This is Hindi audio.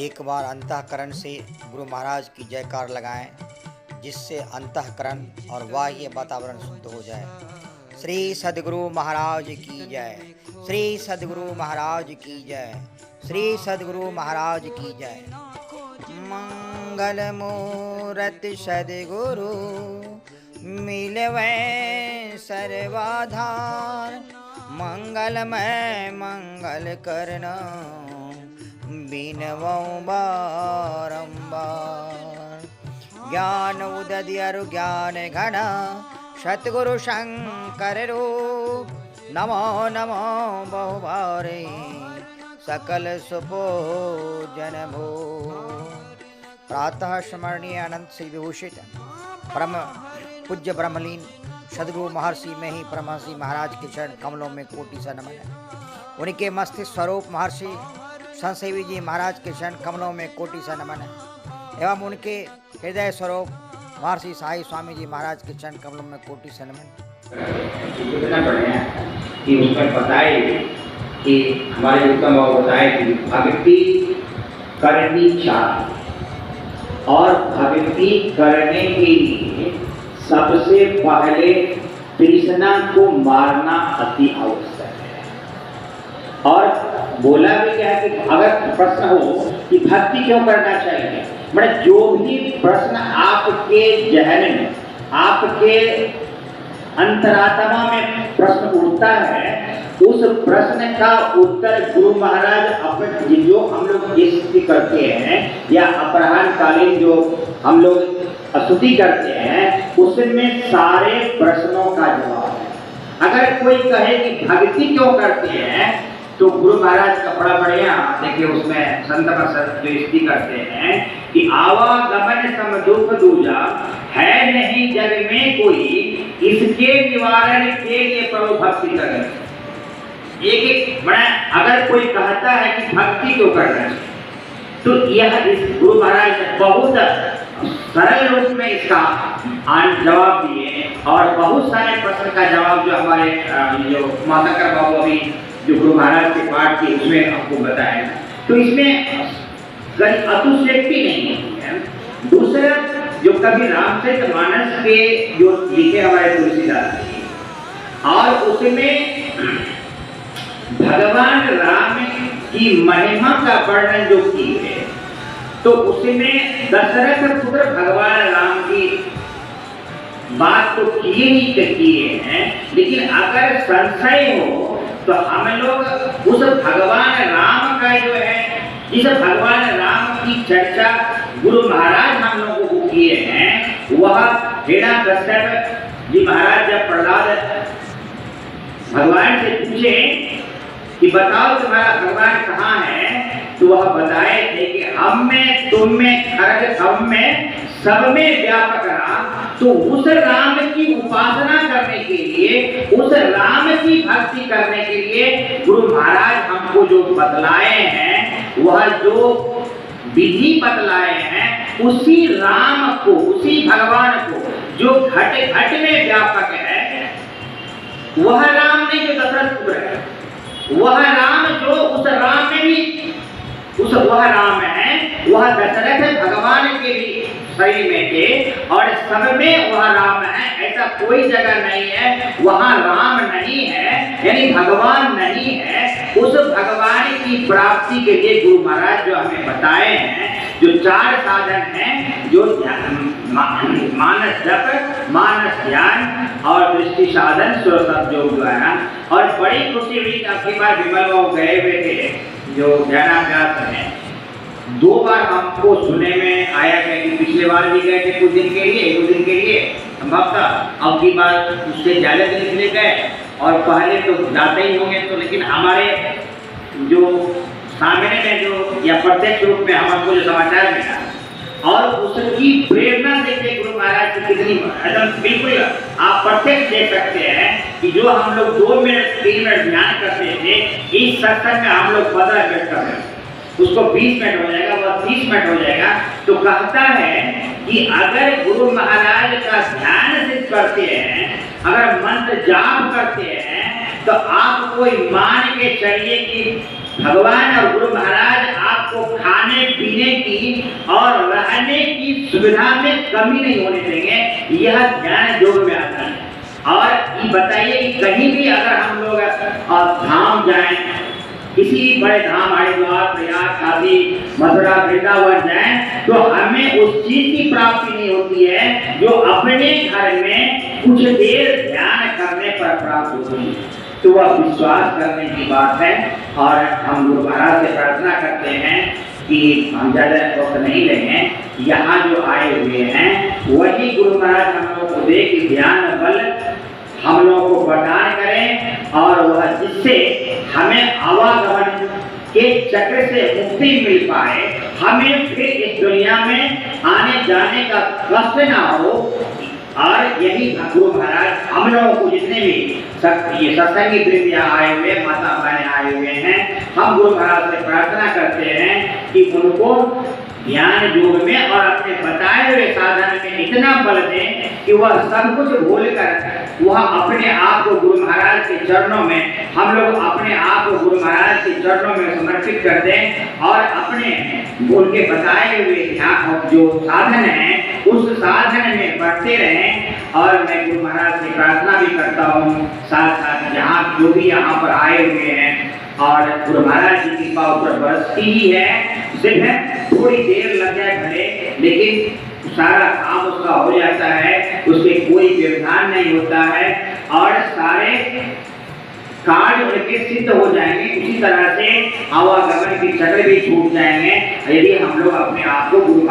एक बार अंतःकरण से गुरु महाराज की जयकार लगाएं, जिससे अंतःकरण और बाह्य वातावरण शुद्ध हो जाए। श्री सद्गुरु महाराज की जय। श्री सद्गुरु महाराज की जय। श्री सद्गुरु महाराज की जय। मंगल मूरति सद्गुरु मिलवे सर्वाधार। मंगलमय मंगल करना बिनवऊं बारंबार। ज्ञान उदय अरु ज्ञान घन सतगुरु शंकर रूप। नमो नमो बहुभारे सकल सुपूजन भो। प्रातः स्मरणीय अनंत श्री विभूषित परम पूज्य ब्रह्मलीन सद्गुरु महर्षि में ही परमहंसी महाराज के चरण कमलों में कोटि सा नमन है। उनके मस्तिष्क स्वरूप महर्षि संसेवी जी महाराज के चरण कमलों में कोटि सा नमन है। एवं उनके हृदय स्वरूप महर्षि साई स्वामी जी महाराज के चरण कमलों में कोटि सा नमन है। कि उसमें बताए कि हमारे उत्तम बाबू बताए कि भक्ति करनी चाहिए और भक्ति करने के लिए सबसे पहले तृष्णा को मारना अति आवश्यक है। और बोला भी क्या है कि अगर प्रश्न हो कि भक्ति क्यों करना चाहिए, मतलब जो भी प्रश्न आपके जहन में आपके अंतरात्मा में प्रश्न उठता है, उस प्रश्न का उत्तर गुरु महाराज अपने जो हम लोग स्तुति करते हैं या अपराह्न कालीन जो हम लोग स्तुति करते हैं, उसमें सारे प्रश्नों का जवाब है। अगर कोई कहे कि भक्ति क्यों करते हैं, तो गुरु महाराज का बड़ा बढ़िया देखिए उसमें संत जो स्तुति करते हैं कि आवागमन सम दुख दूजा है नहीं जग में कोई, इसके निवारण के लिए प्रभु भक्ति करें। एक बड़ा अगर कोई कहता है कि भक्ति क्यों करना चाहिए, तो यह इस गुरु महाराज ने बहुत सरल रूप में इसका जवाब दिए और बहुत सारे प्रश्न का जवाब जो हमारे जो माताकर बाबू अभी जो गुरु महाराज के पाठ की उसमें आपको बताया। तो इसमें कहीं अतिशयोक्ति नहीं है। दूसरा जो कभी रामचरितमानस के जो लिखे हमारे तुलसीदास जी, और उसमें भगवान राम की महिमा का वर्णन जो की है, तो उसमें दशरथ पुत्र भगवान राम की बात तो किए ही किए हैं, लेकिन अगर संशय हो तो हम लोग उस भगवान राम का जो है, जिस भगवान राम की चर्चा गुरु महाराज हम लोगों को किए हैं, वह हिरण्यकश्यप जी महाराज जब प्रहलाद भगवान से पूछे कि बताओ तुम्हारा भगवान कहाँ है, तो वह बताए थे कि हम में तुम में खरग सब में सब में व्यापक राम। तो उस राम की उपासना करने के लिए, उस राम की भक्ति करने के लिए गुरु महाराज हमको जो बतलाए हैं, वह जो विधि बतलाए हैं, उसी राम को, उसी भगवान को जो घट घट में व्यापक है, वह राम नहीं जो दशरथ पुत्र है, वह राम जो उस राम में भी वह राम है, वह दशरथ भगवान के भी शरीर में थे और सब में वह राम है। ऐसा कोई जगह नहीं है वहां राम नहीं है, यानी भगवान नहीं है। उस भगवान की प्राप्ति के लिए गुरु महाराज जो हमें बताए हैं, जो 4 साधन हैं, जो मानस जप, मानस ध्यान और दृष्टि साधन, सुरसत योग द्वारा। और बड़ी खुशी हुई काफी बार विमल वो गए हुए थे जो ध्यानाभ्यास है, 2 बार हमको सुनने में आया कि पिछले बार भी गए थे कुछ दिन के लिए, 1 दिन के लिए संभव था, अब की बार उससे ज़्यादा दिन के लिए गए और पहले तो जाते ही होंगे। तो लेकिन हमारे जो सामने में जो या प्रत्यक्ष रूप में हमको जो समाचार मिला और उसकी प्रेरणा देखिए गुरु महाराज की कितनी एकदम बिल्कुल आप प्रत्यक्ष देख सकते हैं कि जो हम लोग 2 मिनट 3 मिनट ध्यान करते थे, इस सत्संग में हम लोग 15 मिनट कर रहे हैं, उसको 20 मिनट हो जाएगा, वह 30 मिनट हो जाएगा। तो कहता है कि अगर गुरु महाराज का ध्यान सिद्ध करते हैं, अगर मंत्र जाप करते हैं, तो आप कोई मान के चलिए कि भगवान और गुरु महाराज आप आपको खाने पीने की और रहने की सुविधा में कमी नहीं होने देंगे। यह ध्यान योग में आता है। और ये बताइए कि कहीं भी अगर हम लोग धाम जाएं, किसी बड़े धाम हरिद्वार, प्रयाग, काशी, मथुरा, वृंदावन जाएं, तो हमें उस चीज की प्राप्ति नहीं होती है जो अपने घर में कुछ देर ध्यान करने पर प्राप्त होती है। तो वह विश्वास करने की बात है। और हम गुरु महाराज से प्रार्थना करते हैं कि हम ज्यादा वक्त नहीं लेंगे, यहाँ जो आए हुए हैं वही गुरु महाराज हम लोग को दे कि ध्यान बल हम लोगों को प्रदान करें और वह जिससे हमें आवागमन के चक्र से मुक्ति मिल पाए, हमें फिर इस दुनिया में आने जाने का कष्ट ना हो। और यही गुरु महाराज हम लोगों को जितने भी ये सत्संगी वृंद आए हुए, माता बहने आए हुए हैं, हम गुरु महाराज से प्रार्थना करते हैं कि उनको ज्ञान योग में और अपने बताए हुए साधन में इतना बल दें कि वह सब कुछ भूलकर वह अपने आप को गुरु महाराज के चरणों में, हम लोग अपने आप को गुरु महाराज के चरणों में समर्पित कर दें और अपने उनके बताए हुए जो साधन है उस साधन में बढ़ते रहें। और मैं गुरु महाराज से प्रार्थना भी करता हूँ, साथ साथ जहाँ जो भी यहाँ पर आए हुए हैं और गुरु महाराज की कृपा ऊपर बरसती ही है, सिर्फ थोड़ी देर लग जाए भले, लेकिन सारा काम उसका हो जाता है, उसके कोई व्यवधान नहीं होता है और सारे कार्य उनके सिद्ध हो जाएंगे। उसी तरह से आवागमन के चक्र भी छूट जाएंगे यदि हम लोग अपने आप को गुरु